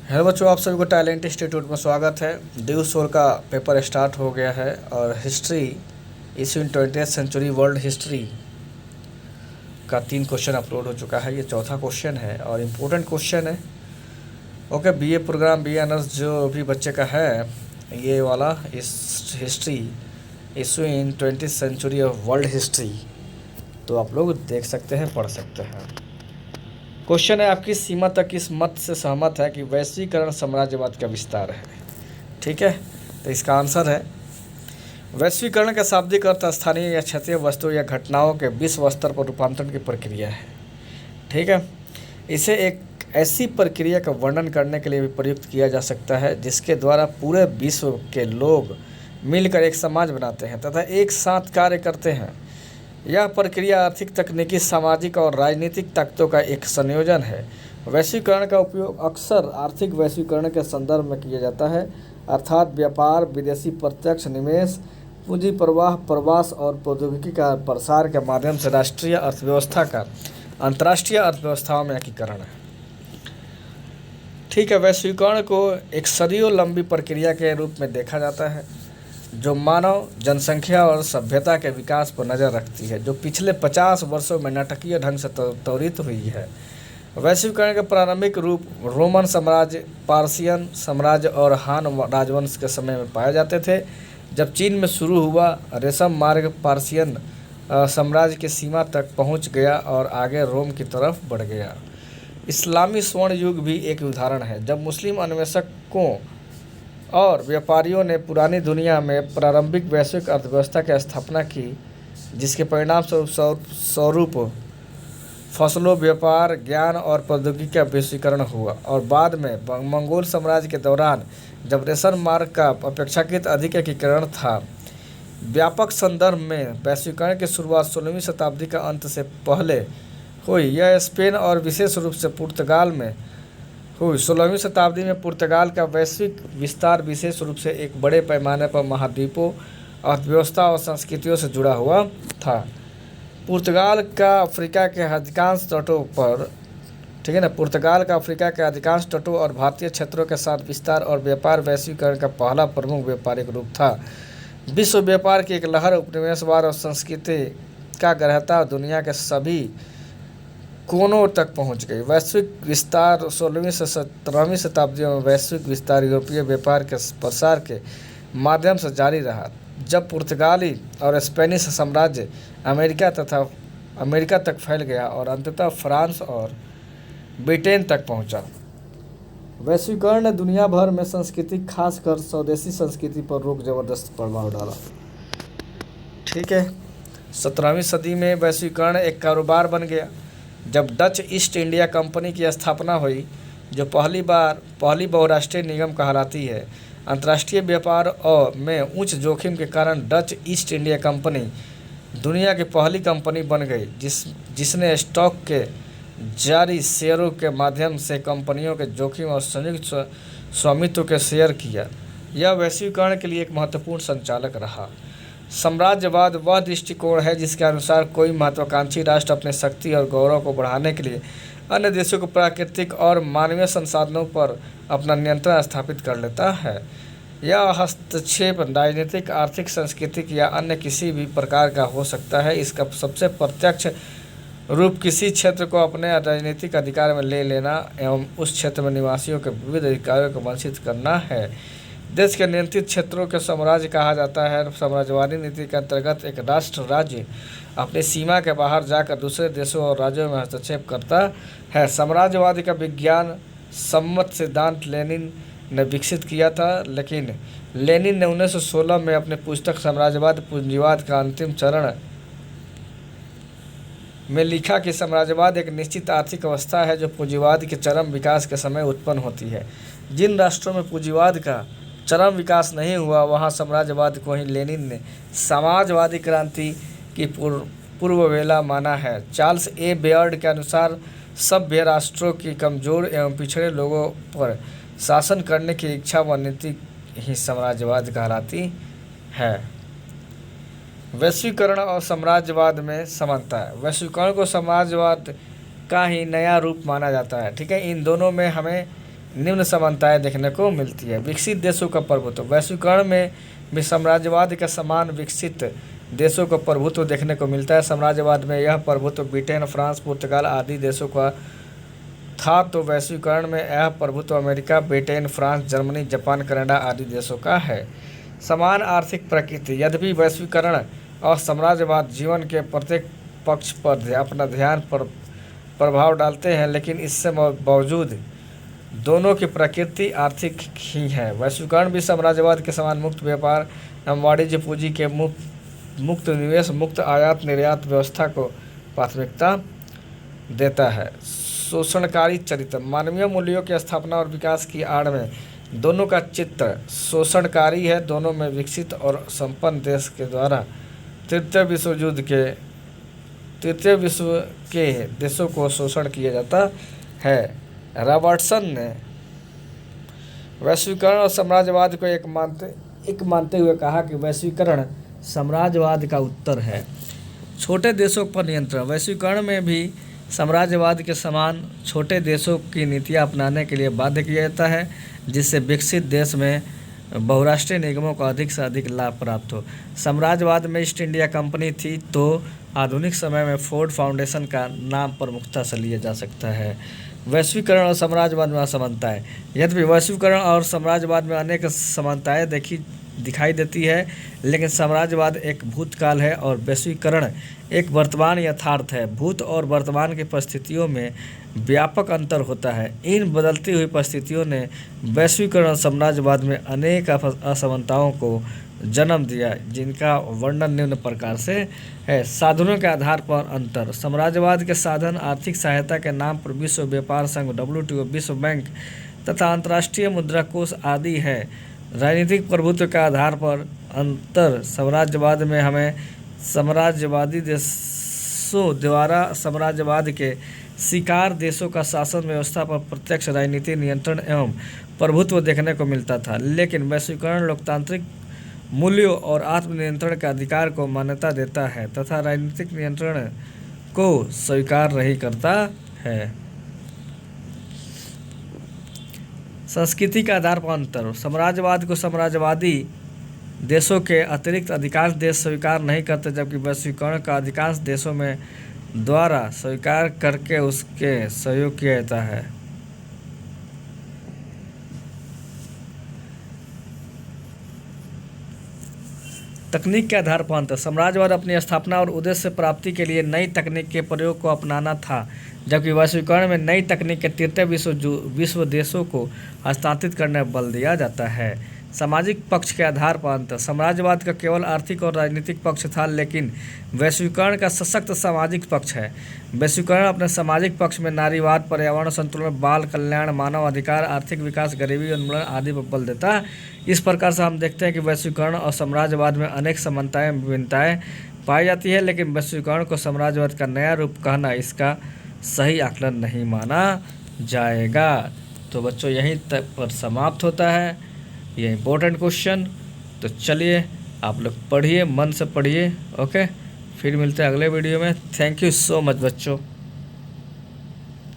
Hello बच्चों, आप सभी को टैलेंट इंस्टीट्यूट में स्वागत है। ड्यू सोल का पेपर स्टार्ट हो गया है और history issue in 20th century world history का 3 क्वेश्चन अपलोड हो चुका है। ये चौथा क्वेश्चन है और इम्पोर्टेंट क्वेश्चन है। Okay, BA programme, BA honours जो भी बच्चे का है, ये वाला इस history issue in 20th century of world history तो आप लोग देख सकते हैं, पढ़ सकते हैं। क्वेश्चन है, आपकी सीमा तक इस मत से सहमत है कि वैश्वीकरण साम्राज्यवाद का विस्तार है। ठीक है, तो इसका आंसर है वैश्वीकरण का शाब्दिक अर्थ स्थानीय या क्षेत्रीय वस्तु या घटनाओं के विश्व स्तर पर रूपांतरण की प्रक्रिया है। ठीक है, इसे एक ऐसी प्रक्रिया का वर्णन करने के लिए भी प्रयुक्त किया जा सकता है जिसके द्वारा पूरे विश्व के लोग मिलकर एक समाज बनाते हैं तथा एक साथ कार्य करते हैं। यह प्रक्रिया आर्थिक, तकनीकी, सामाजिक और राजनीतिक ताकतों का एक संयोजन है। वैश्वीकरण का उपयोग अक्सर आर्थिक वैश्वीकरण के संदर्भ में किया जाता है, अर्थात व्यापार, विदेशी प्रत्यक्ष निवेश, पूंजी प्रवाह, प्रवास और प्रौद्योगिकी का प्रसार के माध्यम से राष्ट्रीय अर्थव्यवस्था का अंतर्राष्ट्रीय अर्थव्यवस्थाओं में एकीकरण है। ठीक है, वैश्वीकरण को एक सदियों लंबी प्रक्रिया के रूप में देखा जाता है जो मानव जनसंख्या और सभ्यता के विकास पर नज़र रखती है, जो पिछले 50 वर्षों में नाटकीय ढंग से त्वरित हुई है। वैश्वीकरण के प्रारंभिक रूप रोमन साम्राज्य, पार्सियन साम्राज्य और हान राजवंश के समय में पाए जाते थे। जब चीन में शुरू हुआ, रेशम मार्ग पार्सियन साम्राज्य की सीमा तक पहुंच गया और आगे रोम की तरफ बढ़ गया। इस्लामी स्वर्ण युग भी एक उदाहरण है, जब मुस्लिम अन्वेषकों और व्यापारियों ने पुरानी दुनिया में प्रारंभिक वैश्विक अर्थव्यवस्था की स्थापना की, जिसके परिणाम स्वरूप फसलों, व्यापार, ज्ञान और प्रौद्योगिकी का वैश्वीकरण हुआ। और बाद में मंगोल साम्राज्य के दौरान, जब रेशम मार्ग का अपेक्षाकृत अधिक एकीकरण था। व्यापक संदर्भ में वैश्वीकरण की शुरुआत 16वीं शताब्दी का अंत से पहले हुई। यह स्पेन और विशेष रूप से पुर्तगाल में हुई। 16वीं शताब्दी में पुर्तगाल का वैश्विक विस्तार विशेष रूप से एक बड़े पैमाने पर महाद्वीपों, अर्थव्यवस्था और संस्कृतियों से जुड़ा हुआ था। पुर्तगाल का अफ्रीका के अधिकांश तटों पर ठीक है ना, पुर्तगाल का अफ्रीका के अधिकांश तटों और भारतीय क्षेत्रों के साथ विस्तार और व्यापार वैश्वीकरण का पहला प्रमुख व्यापारिक रूप था। विश्व व्यापार की एक लहर उपनिवेशवाद और संस्कृति का ग्रहता दुनिया के सभी कोनों तक पहुंच गई। वैश्विक विस्तार 16वीं से 17वीं शताब्दियों में वैश्विक विस्तार यूरोपीय व्यापार के प्रसार के माध्यम से जारी रहा, जब पुर्तगाली और स्पेनिश साम्राज्य अमेरिका तक फैल गया और अंततः फ्रांस और ब्रिटेन तक पहुंचा। वैश्वीकरण ने दुनिया भर में संस्कृति, खासकर स्वदेशी संस्कृति पर रोक जबरदस्त प्रभाव डाला। ठीक है, 17वीं सदी में वैश्वीकरण एक कारोबार बन गया जब डच ईस्ट इंडिया कंपनी की स्थापना हुई, जो पहली बहुराष्ट्रीय निगम कहलाती है। अंतर्राष्ट्रीय व्यापार और में उच्च जोखिम के कारण डच ईस्ट इंडिया कंपनी दुनिया की पहली कंपनी बन गई जिसने स्टॉक के जारी शेयरों के माध्यम से कंपनियों के जोखिम और संयुक्त स्वामित्व के शेयर किया। यह वैश्वीकरण के लिए एक महत्वपूर्ण संचालक रहा। साम्राज्यवाद वह दृष्टिकोण है जिसके अनुसार कोई महत्वाकांक्षी राष्ट्र अपनी शक्ति और गौरव को बढ़ाने के लिए अन्य देशों को प्राकृतिक और मानवीय संसाधनों पर अपना नियंत्रण स्थापित कर लेता है। यह हस्तक्षेप राजनीतिक, आर्थिक, सांस्कृतिक या अन्य किसी भी प्रकार का हो सकता है। इसका सबसे प्रत्यक्ष रूप किसी क्षेत्र को अपने राजनीतिक अधिकार में ले लेना एवं उस क्षेत्र में निवासियों के विविध अधिकारों को वंचित करना है। देश के नियंत्रित क्षेत्रों के साम्राज्य कहा जाता है। साम्राज्यवादी नीति के अंतर्गत एक राष्ट्र राज्य अपनी सीमा के बाहर जाकर दूसरे देशों और राज्यों में हस्तक्षेप करता है। साम्राज्यवादी का विज्ञान सम्मत सिद्धांत लेनिन ने विकसित किया था, लेकिन लेनिन ने 1916 में अपनी पुस्तक साम्राज्यवाद पूंजीवाद का अंतिम चरण में लिखा कि साम्राज्यवाद एक निश्चित आर्थिक अवस्था है जो पूंजीवाद के चरम विकास के समय उत्पन्न होती है। जिन राष्ट्रों में पूंजीवाद का चरम विकास नहीं हुआ, वहाँ साम्राज्यवाद को ही लेनिन ने समाजवादी क्रांति की पूर्ववेला माना है। चार्ल्स ए बेयर्ड के अनुसार सभ्य राष्ट्रों की कमजोर एवं पिछड़े लोगों पर शासन करने की इच्छा व नीति ही साम्राज्यवाद कहलाती है। वैश्वीकरण और साम्राज्यवाद में समानता है। वैश्वीकरण को साम्राज्यवाद का ही नया रूप माना जाता है। ठीक है, इन दोनों में हमें निम्न समानताएं देखने को मिलती है। विकसित देशों का प्रभुत्व, वैश्वीकरण में भी साम्राज्यवाद के समान विकसित देशों का प्रभुत्व देखने को मिलता है। साम्राज्यवाद में यह प्रभुत्व ब्रिटेन, फ्रांस, पुर्तगाल आदि देशों का था, तो वैश्वीकरण में यह प्रभुत्व America, Britain, France, Germany, Japan, Canada आदि देशों का है। समान आर्थिक प्रकृति, यद्यपि वैश्वीकरण और साम्राज्यवाद जीवन के प्रत्येक पक्ष पर अपना ध्यान पर प्रभाव डालते हैं, लेकिन इससे बावजूद दोनों की प्रकृति आर्थिक ही है। वैश्वीकरण भी साम्राज्यवाद के समान मुक्त व्यापार एवं वाणिज्य पूंजी के मुक्त निवेश, मुक्त आयात निर्यात व्यवस्था को प्राथमिकता देता है। शोषणकारी चरित्र, मानवीय मूल्यों की स्थापना और विकास की आड़ में दोनों का चित्र शोषणकारी है। दोनों में विकसित और संपन्न देश के द्वारा तृतीय विश्व के देशों को शोषण किया जाता है। रॉबर्टसन ने वैश्वीकरण और साम्राज्यवाद को एक मानते हुए कहा कि वैश्वीकरण साम्राज्यवाद का उत्तर है। छोटे देशों पर नियंत्रण, वैश्वीकरण में भी साम्राज्यवाद के समान छोटे देशों की नीतियां अपनाने के लिए बाध्य किया जाता है, जिससे विकसित देश में बहुराष्ट्रीय निगमों को अधिक से अधिक लाभ प्राप्त हो। साम्राज्यवाद में ईस्ट इंडिया कंपनी थी, तो आधुनिक समय में फोर्ड फाउंडेशन का नाम प्रमुखता से लिया जा सकता है। वैश्वीकरण और साम्राज्यवाद में असमानताएं, यद्यपि वैश्वीकरण और साम्राज्यवाद में अनेक समानताएं दिखाई देती है, लेकिन साम्राज्यवाद एक भूतकाल है और वैश्वीकरण एक वर्तमान यथार्थ है। भूत और वर्तमान की परिस्थितियों में व्यापक अंतर होता है। इन बदलती हुई परिस्थितियों ने वैश्वीकरण और साम्राज्यवाद में अनेक असमानताओं को जन्म दिया, जिनका वर्णन निम्न प्रकार से है। साधनों के आधार पर अंतर, साम्राज्यवाद के साधन आर्थिक सहायता के नाम पर विश्व व्यापार संघ, WTO, विश्व बैंक तथा अंतर्राष्ट्रीय मुद्रा कोष आदि है। राजनीतिक प्रभुत्व के आधार पर अंतर, साम्राज्यवाद में हमें साम्राज्यवादी देशों द्वारा साम्राज्यवाद के शिकार देशों का शासन व्यवस्था पर प्रत्यक्ष राजनीतिक नियंत्रण एवं प्रभुत्व देखने को मिलता था, लेकिन वैश्वीकरण लोकतांत्रिक मूल्यों और आत्मनियंत्रण के अधिकार को मान्यता देता है तथा राजनीतिक नियंत्रण को स्वीकार नहीं करता है। संस्कृति के आधार पर अंतर, साम्राज्यवाद को साम्राज्यवादी देशों के अतिरिक्त अधिकांश देश स्वीकार नहीं करते, जबकि वैश्वीकरण का अधिकांश देशों में द्वारा स्वीकार करके उसके सहयोग किया जाता है। तकनीक के आधार पर अंतर, साम्राज्यवाद अपनी स्थापना और उद्देश्य प्राप्ति के लिए नई तकनीक के प्रयोग को अपनाना था, जबकि वैश्वीकरण में नई तकनीक के तृतीय विश्व देशों को हस्तांतरित करने पर बल दिया जाता है। सामाजिक पक्ष के आधार पर अंतर, साम्राज्यवाद का केवल आर्थिक और राजनीतिक पक्ष था, लेकिन वैश्वीकरण का सशक्त सामाजिक पक्ष है। वैश्वीकरण अपने सामाजिक पक्ष में नारीवाद, पर्यावरण संतुलन, बाल कल्याण, मानव अधिकार, आर्थिक विकास, गरीबी उन्मूलन आदि पर बल देता है। इस प्रकार से हम देखते हैं कि वैश्वीकरण और साम्राज्यवाद में अनेक समानताएं विभिन्नताएं पाई जाती है, लेकिन वैश्वीकरण को साम्राज्यवाद का नया रूप कहना इसका सही आकलन नहीं माना जाएगा। तो बच्चों यहीं तक पर समाप्त होता है ये इम्पोर्टेंट क्वेश्चन। तो चलिए आप लोग पढ़िए, मन से पढ़िए। ओके, फिर मिलते हैं अगले वीडियो में। थैंक यू सो मच बच्चों।